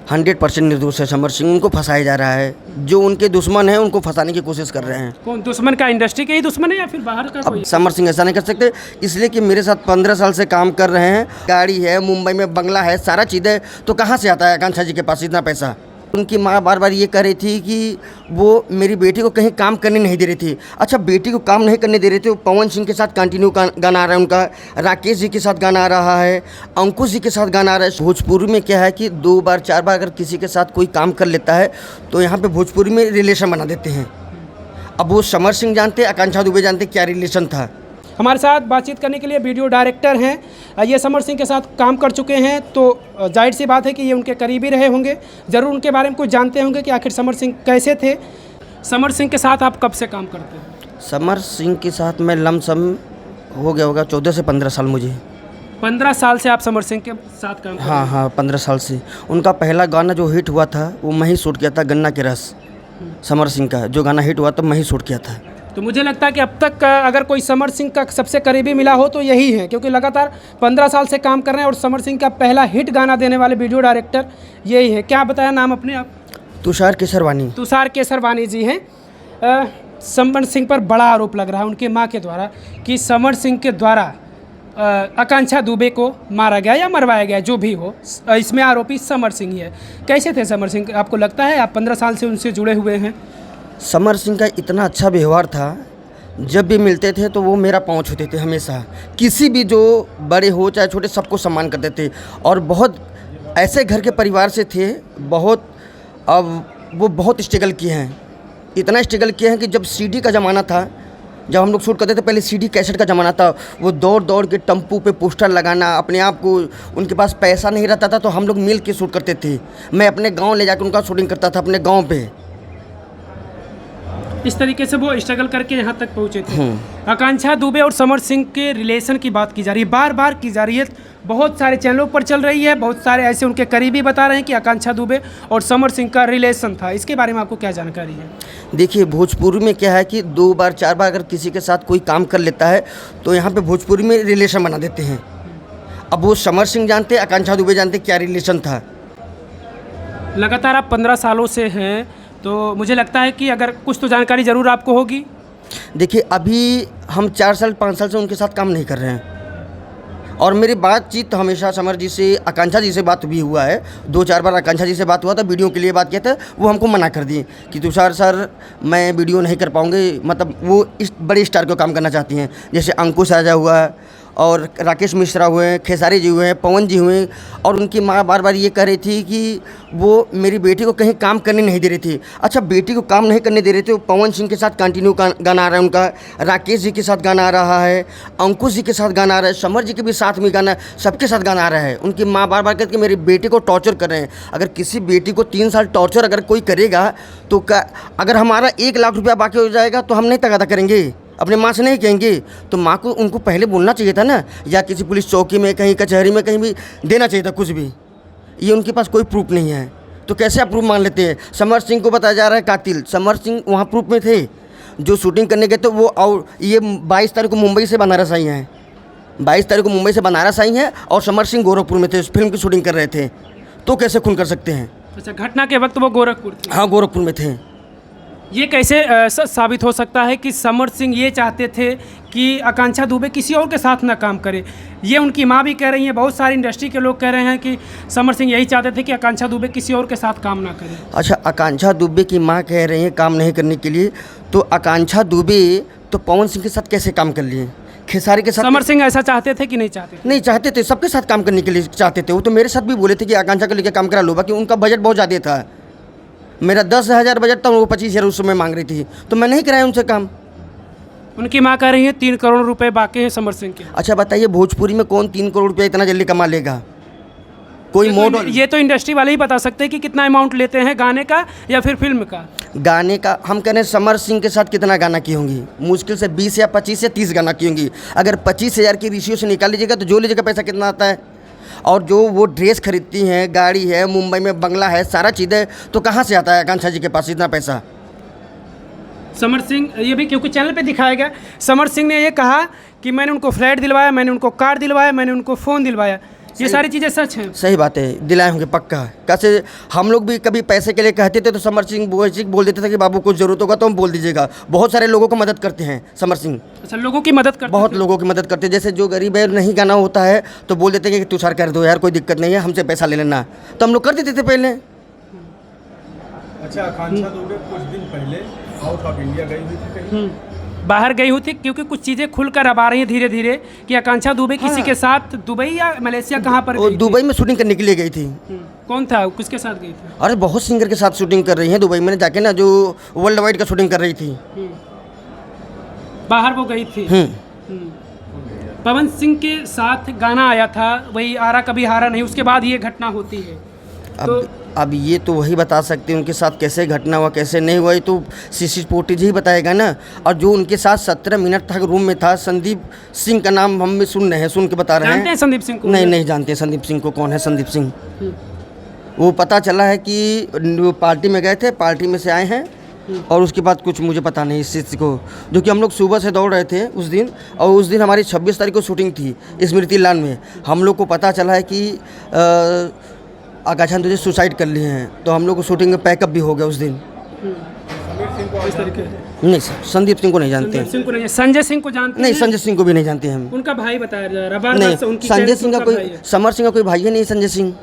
100% निर्दोष है समर सिंह। उनको फंसाया जा रहा है, जो उनके दुश्मन हैं उनको फंसाने की कोशिश कर रहे हैं। कौन दुश्मन का? इंडस्ट्री के ही दुश्मन है या फिर बाहर का कोई? अब समर सिंह ऐसा नहीं कर सकते, इसलिए कि मेरे साथ 15 साल से काम कर रहे हैं, गाड़ी है, मुंबई में बंगला है, सारा चीज़ है, तो कहाँ से आता है आकांक्षा जी के पास इतना पैसा? उनकी माँ बार बार ये कह रही थी कि वो मेरी बेटी को कहीं काम करने नहीं दे रही थी। अच्छा, बेटी को काम नहीं करने दे रहे थे, वो पवन सिंह के साथ कंटिन्यू गाना आ रहा है उनका, राकेश जी के साथ गाना आ रहा है, अंकुश जी के साथ गाना आ रहा है। भोजपुरी में क्या है कि 2 बार 4 बार अगर किसी के साथ कोई काम कर लेता है तो यहाँ पे भोजपुरी में रिलेशन बना देते हैं। अब वो समर सिंह जानते, आकांक्षा दुबे जानते क्या रिलेशन था। हमारे साथ बातचीत करने के लिए वीडियो डायरेक्टर हैं, ये समर सिंह के साथ काम कर चुके हैं, तो जाहिर सी बात है कि ये उनके करीबी रहे होंगे, ज़रूर उनके बारे में कुछ जानते होंगे कि आखिर समर सिंह कैसे थे। समर सिंह के साथ आप कब से काम करते हैं? समर सिंह के साथ मैं लमसम हो गया होगा 14 से 15 साल मुझे। 15 साल से आप समर सिंह के साथ काम कर रहे हैं? हाँ, 15 साल से। उनका पहला गाना जो हिट हुआ था वो मैं ही शूट किया था, गन्ना के रस। समर सिंह का जो गाना हिट हुआ था मैं ही शूट किया था। तो मुझे लगता है कि अब तक अगर कोई समर सिंह का सबसे करीबी मिला हो तो यही है, क्योंकि लगातार 15 साल से काम कर रहे हैं और समर सिंह का पहला हिट गाना देने वाले वीडियो डायरेक्टर यही है। क्या बताया नाम अपने आप? तुषार केसरवानी। तुषार केसरवानी जी हैं। समर सिंह पर बड़ा आरोप लग रहा है उनके मां के द्वारा कि समर सिंह के द्वारा आकांक्षा दुबे को मारा गया या मरवाया गया, जो भी हो, इसमें आरोपी समर सिंह ही है। कैसे थे समर सिंह, आपको लगता है? आप 15 साल से उनसे जुड़े हुए हैं। समर सिंह का इतना अच्छा व्यवहार था, जब भी मिलते थे तो वो मेरा पाँव छूते थे हमेशा। किसी भी जो बड़े हो चाहे छोटे सबको सम्मान करते थे, और बहुत ऐसे घर के परिवार से थे, बहुत अब वो बहुत स्ट्रगल किए हैं, इतना स्ट्रगल किए हैं कि जब सीडी का ज़माना था, जब हम लोग शूट करते थे, पहले सीडी कैसेट का ज़माना था, वो दौड़ दौड़ के टम्पू पे पोस्टर लगाना, अपने आप को, उनके पास पैसा नहीं रहता था तो हम लोग मिल के शूट करते थे। मैं अपने गाँव ले जाकर उनका शूटिंग करता था अपने गाँव पे। इस तरीके से वो स्ट्रगल करके यहाँ तक पहुँचे थे। आकांक्षा दुबे और समर सिंह के रिलेशन की बात की जा रही है, बार बार की जा रही है, बहुत सारे चैनलों पर चल रही है, बहुत सारे ऐसे उनके करीबी बता रहे हैं कि आकांक्षा दुबे और समर सिंह का रिलेशन था। इसके बारे में आपको क्या जानकारी है? देखिए, भोजपुरी में क्या है कि 2 बार 4 बार अगर किसी के साथ कोई काम कर लेता है तो यहाँ पे भोजपुरी में रिलेशन बना देते हैं। अब वो समर सिंह जानते, आकांक्षा दुबे जानते क्या रिलेशन था। लगातार आप 15 सालों से हैं, तो मुझे लगता है कि अगर कुछ तो जानकारी ज़रूर आपको होगी। देखिए, अभी हम 4 साल 5 साल से उनके साथ काम नहीं कर रहे हैं, और मेरी बातचीत हमेशा समर जी से, आकांक्षा जी से बात भी हुआ है। 2-4 बार आकांक्षा जी से बात हुआ था, वीडियो के लिए बात किया था, वो हमको मना कर दिए कि तुषार सर मैं वीडियो नहीं कर पाऊँगी। मतलब वो इस बड़े स्टार को काम करना चाहती हैं, जैसे अंकुश राजा हुआ और राकेश मिश्रा हुए, खेसारी जी हुए, पवन जी हुए, और उनकी माँ बार बार ये कह रही थी कि वो मेरी बेटी को कहीं काम करने नहीं दे रही थी। अच्छा, बेटी को काम नहीं करने दे रहे थे, वो पवन सिंह के साथ कंटिन्यू गाना आ रहा है उनका, राकेश जी के साथ गाना आ रहा है, अंकुश जी के साथ गाना आ रहा है, समर जी के भी साथ में गाना, सबके साथ गाना आ रहा है। उनकी माँ बार बार कहती कि मेरी बेटी को टॉर्चर कर रहे हैं। अगर किसी बेटी को 3 साल टॉर्चर अगर कोई करेगा तो अगर हमारा 1 लाख रुपया बाकी हो जाएगा तो हम नहीं तगादा करेंगे, अपने माँ से नहीं कहेंगे। तो माँ को उनको पहले बोलना चाहिए था ना, या किसी पुलिस चौकी में, कहीं कचहरी में, कहीं भी देना चाहिए था कुछ भी। ये उनके पास कोई प्रूफ नहीं है, तो कैसे आप प्रूफ मान लेते हैं? समर सिंह को बताया जा रहा है कातिल, समर सिंह वहाँ प्रूफ में थे। जो शूटिंग करने गए थे वो, और ये 22 तारीख को मुंबई से बनारस आई हैं, 22 तारीख को मुंबई से बनारस आई हैं, और समर सिंह गोरखपुर में थे, उस फिल्म की शूटिंग कर रहे थे। तो कैसे खून कर सकते हैं? अच्छा, घटना के वक्त वो गोरखपुर थे? हाँ, गोरखपुर में थे। ये कैसे साबित हो सकता है कि समर सिंह ये चाहते थे कि आकांक्षा दुबे किसी और के साथ ना काम करे? ये उनकी माँ भी कह रही हैं, बहुत सारी इंडस्ट्री के लोग कह रहे हैं कि समर सिंह यही चाहते थे कि आकांक्षा दुबे किसी और के साथ काम ना करे। अच्छा, आकांक्षा दुबे की माँ कह रही हैं काम नहीं करने के लिए, तो आकांक्षा दुबे तो पवन सिंह के साथ कैसे काम कर लिए? खेसारी के साथ? समर सिंह ऐसा चाहते थे कि नहीं चाहते थे? नहीं चाहते थे, सबके साथ काम करने के लिए चाहते थे। वो तो मेरे साथ भी बोले थे कि आकांक्षा को लेकर काम करा लो, बाकी उनका बजट बहुत ज़्यादा था। मेरा 10,000 बजट था, वो 25,000 उस समय मांग रही थी, तो मैं नहीं कराया उनसे काम। उनकी माँ कह रही है 3 करोड़ रुपए बाकी हैं समर सिंह के। अच्छा बताइए, भोजपुरी में कौन 3 करोड़ रुपया इतना जल्दी कमा लेगा? कोई मॉडल? ये तो इंडस्ट्री वाले ही बता सकते हैं कि कितना अमाउंट लेते हैं गाने का या फिर फिल्म का। गाने का हम कह रहे हैं, समर सिंह के साथ कितना गाना की होंगी? मुश्किल से 20 या 25 या 30 गाना की होंगी। अगर 25,000 की रेशियो से निकाल लीजिएगा तो जो लीजिएगा पैसा कितना आता है? और जो वो ड्रेस खरीदती हैं, गाड़ी है, मुंबई में बंगला है, सारा चीज़ है, तो कहाँ से आता है आकांक्षा जी के पास इतना पैसा? समर सिंह, ये भी क्योंकि चैनल पे दिखाया गया, समर सिंह ने ये कहा कि मैंने उनको फ्लैट दिलवाया, मैंने उनको कार दिलवाया, मैंने उनको फ़ोन दिलवाया। ये सारी चीज़ें सच हैं। सही बात है, दिलाए होंगे पक्का। कैसे हम लोग भी कभी पैसे के लिए कहते थे तो समर सिंह बोल देते थे कि बाबू कुछ ज़रूरत होगा तो हम बोल दीजिएगा। बहुत सारे लोगों को मदद करते हैं समर सिंह, अच्छा, लोगों की मदद करते बहुत लोगों की मदद करते हैं। जैसे जो गरीब है नहीं गाना होता है तो बोल देते हैं कि तुषार कर दो यार, कोई दिक्कत नहीं है, हमसे पैसा ले लेना, तो हम लोग कर देते थे पहले। अच्छा, आकांक्षा दुबे कुछ दिन पहले आउट ऑफ इंडिया गई हुई थी कहीं? बाहर गई हुई थी, क्योंकि कुछ चीज़ें खुलकर अब आ रही हैं धीरे धीरे कि आकांक्षा दुबे किसी के साथ दुबई या मलेशिया कहाँ पर वो गई थी? दुबई में शूटिंग करने के लिए गई थी। कौन था, किसके साथ गई थी? अरे बहुत सिंगर के साथ शूटिंग कर रही हैं दुबई में जाके ना, जो वर्ल्ड वाइड का शूटिंग कर रही थी। बाहर वो गई थी। पवन सिंह के साथ गाना आया था, वही आरा कभी हारा नहीं, उसके बाद ये घटना होती है। अब ये तो वही बता सकते हैं उनके साथ कैसे घटना हुआ कैसे नहीं हुआ, ये तो सीसी फुटेज ही बताएगा ना। और जो उनके साथ 17 मिनट तक रूम में था, संदीप सिंह का नाम हम भी सुन रहे हैं, सुन के बता रहे हैं। जानते हैं संदीप सिंह को? नहीं जानते संदीप सिंह को, कौन है संदीप सिंह? वो पता चला है कि वो पार्टी में गए थे, पार्टी में से आए हैं, और उसके बाद कुछ मुझे पता नहीं इस चीज़ को, जो कि हम लोग सुबह से दौड़ रहे थे उस दिन, और उस दिन हमारी 26 तारीख को शूटिंग थी स्मृति लान में। हम लोग को पता चला है कि आकांक्षा दुबे सुसाइड कर लिए हैं, तो हम लोग को शूटिंग में पैकअप भी हो गया उस दिन। नहीं सर, संदीप सिंह को नहीं जानते हैं। सिंह को नहीं, संजय सिंह को जानते नहीं, हैं? संजय सिंह को भी नहीं जानते हम। उनका भाई बताया जा रहा है। नहीं, संजय सिंह का कोई, समर सिंह का कोई भाई है नहीं। संजय सिंह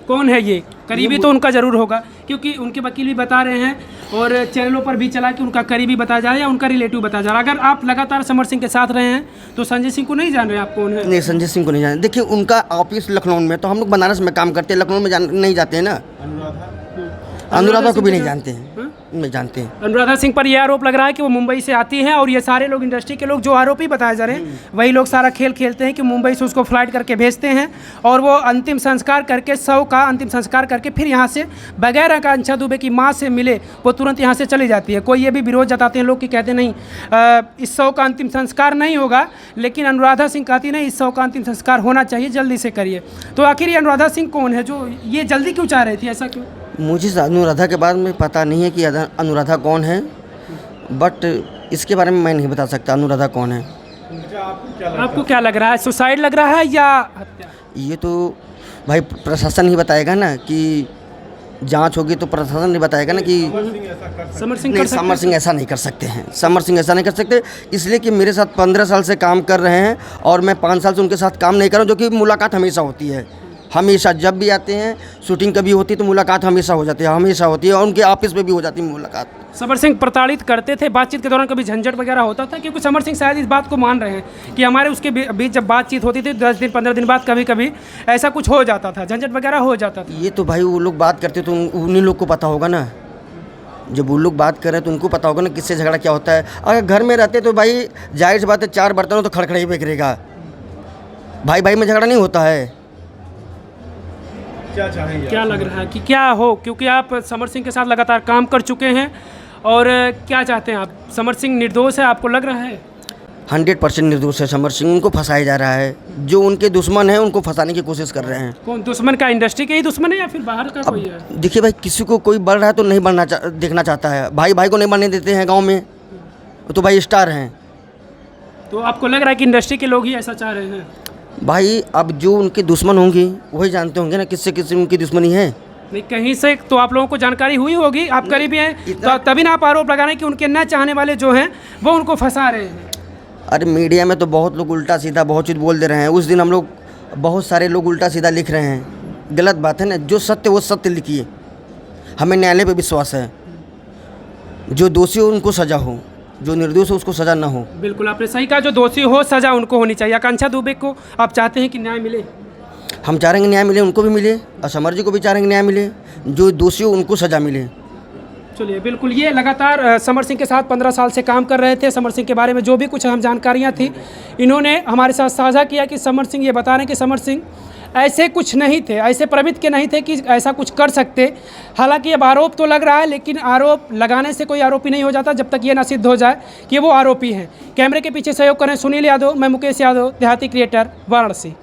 कौन है ये? करीबी तो उनका जरूर होगा, क्योंकि उनके वकील भी बता रहे हैं और चैनलों पर भी चला कि उनका करीबी बताया जा रहा है या उनका रिलेटिव बताया जा रहा है। अगर आप लगातार समर सिंह के साथ रहे हैं तो संजय सिंह को नहीं जान रहे आप कौन है? नहीं, संजय सिंह को नहीं जानते। देखिए उनका ऑफिस लखनऊ में, तो हम लोग बनारस में काम करते हैं, लखनऊ में नहीं जाते हैं ना। अनुराधा को भी नहीं जानते हैं, नहीं जानते हैं। अनुराधा सिंह पर यह आरोप लग रहा है कि वो मुंबई से आती हैं, और ये सारे लोग इंडस्ट्री के लोग जो आरोपी बताए जा रहे हैं वही लोग सारा खेल खेलते हैं कि मुंबई से उसको फ्लाइट करके भेजते हैं, और वो अंतिम संस्कार करके, शव का अंतिम संस्कार करके फिर यहाँ से बगैर आकांक्षा दुबे की माँ से मिले वो तुरंत यहाँ से चली जाती है। कोई ये भी विरोध जताते हैं लोग कि कहते नहीं इस शव का अंतिम संस्कार नहीं होगा, लेकिन अनुराधा सिंह कहती नहीं इस शव का अंतिम संस्कार होना चाहिए, जल्दी से करिए। तो आखिर ये अनुराधा सिंह कौन है जो ये जल्दी क्यों चाह रही थी, ऐसा क्यों? मुझे अनुराधा के बारे में पता नहीं है कि अनुराधा कौन है, बट इसके बारे में मैं नहीं बता सकता अनुराधा कौन है। आपको क्या लग रहा है, सुसाइड लग रहा है या हत्या? ये तो भाई प्रशासन ही बताएगा ना, कि जांच होगी तो प्रशासन ही बताएगा ना कि समर सिंह नहीं, समर सिंह ऐसा नहीं कर सकते हैं। समर सिंह ऐसा नहीं कर सकते, इसलिए कि मेरे साथ 15 साल से काम कर रहे हैं और मैं 5 साल से उनके साथ काम नहीं कर रहा हूँ, जो कि मुलाकात हमेशा होती है। हमेशा जब भी आते हैं, शूटिंग कभी होती है तो मुलाकात हमेशा हो जाती है, हमेशा होती है, और उनके ऑफिस में भी हो जाती है मुलाकात। समर सिंह प्रताड़ित करते थे बातचीत के दौरान, कभी झंझट वगैरह होता था? क्योंकि समर सिंह शायद इस बात को मान रहे हैं कि हमारे उसके बीच जब बातचीत होती थी 10 दिन 15 दिन बाद कभी कभी ऐसा कुछ हो जाता था, झंझट वगैरह हो जाता था। ये तो भाई वो लोग बात करते तो उन्हीं लोग को पता होगा ना, जब वो लोग बात कर रहे हैं तो उनको पता होगा ना किससे झगड़ा क्या होता है। अगर घर में रहते तो भाई जाहिर सी बात है 4 बर्तनों तो खड़खड़े ही बिखरेगा, भाई भाई में झगड़ा नहीं होता है। क्या चाहेंगे, क्या लग रहा है कि क्या हो, क्योंकि आप समर सिंह के साथ लगातार काम कर चुके हैं, और क्या चाहते हैं आप? समर सिंह निर्दोष है, आपको लग रहा है? 100% निर्दोष है समर सिंह, उनको फंसाया जा रहा है। जो उनके दुश्मन हैं उनको फंसाने की कोशिश कर रहे हैं। कौन दुश्मन का? इंडस्ट्री के ही दुश्मन है या फिर बाहर का कोई है? देखिए भाई, किसी को कोई बढ़ रहा है तो नहीं बढ़ना देखना चाहता है, भाई भाई को नहीं बढ़ने देते हैं गाँव में, तो भाई स्टार हैं। तो आपको लग रहा है कि इंडस्ट्री के लोग ही ऐसा चाह रहे हैं? भाई अब जो उनके दुश्मन होंगे वही जानते होंगे ना किससे किससे उनकी दुश्मनी है। नहीं, कहीं से तो आप लोगों को जानकारी हुई होगी, आप करीबी हैं, तो तभी ना आप आरोप लगा रहे हैं कि उनके न चाहने वाले जो हैं वो उनको फंसा रहे हैं। अरे मीडिया में तो बहुत लोग उल्टा सीधा बहुत चीज़ बोल दे रहे हैं। उस दिन हम लोग बहुत सारे लोग उल्टा सीधा लिख रहे हैं, गलत बात है ना। जो सत्य वो सत्य लिखिए, हमें न्यायालय पे विश्वास है। जो दोषी हो उनको सज़ा हो, जो निर्दोष हो उसको सज़ा ना हो। बिल्कुल आपने सही कहा, जो दोषी हो सज़ा उनको होनी चाहिए। आकांक्षा दुबे को आप चाहते हैं कि न्याय मिले? हम चाह रहे हैं न्याय मिले, उनको भी मिले, और समर जी को भी चाह रहे हैं न्याय मिले। जो दोषी हो उनको सज़ा मिले। चलिए, बिल्कुल। ये लगातार समर सिंह के साथ 15 साल से काम कर रहे थे। समर सिंह के बारे में जो भी कुछ हम जानकारियाँ थी इन्होंने हमारे साथ साझा किया कि समर सिंह ये बता रहे हैं कि समर सिंह ऐसे कुछ नहीं थे, ऐसे प्रवृत्ति के नहीं थे कि ऐसा कुछ कर सकते। हालांकि अब आरोप तो लग रहा है, लेकिन आरोप लगाने से कोई आरोपी नहीं हो जाता जब तक ये ना सिद्ध हो जाए कि वो आरोपी हैं। कैमरे के पीछे सहयोग करें सुनील यादव, मैं मुकेश यादव, देहाती क्रिएटर, वाराणसी।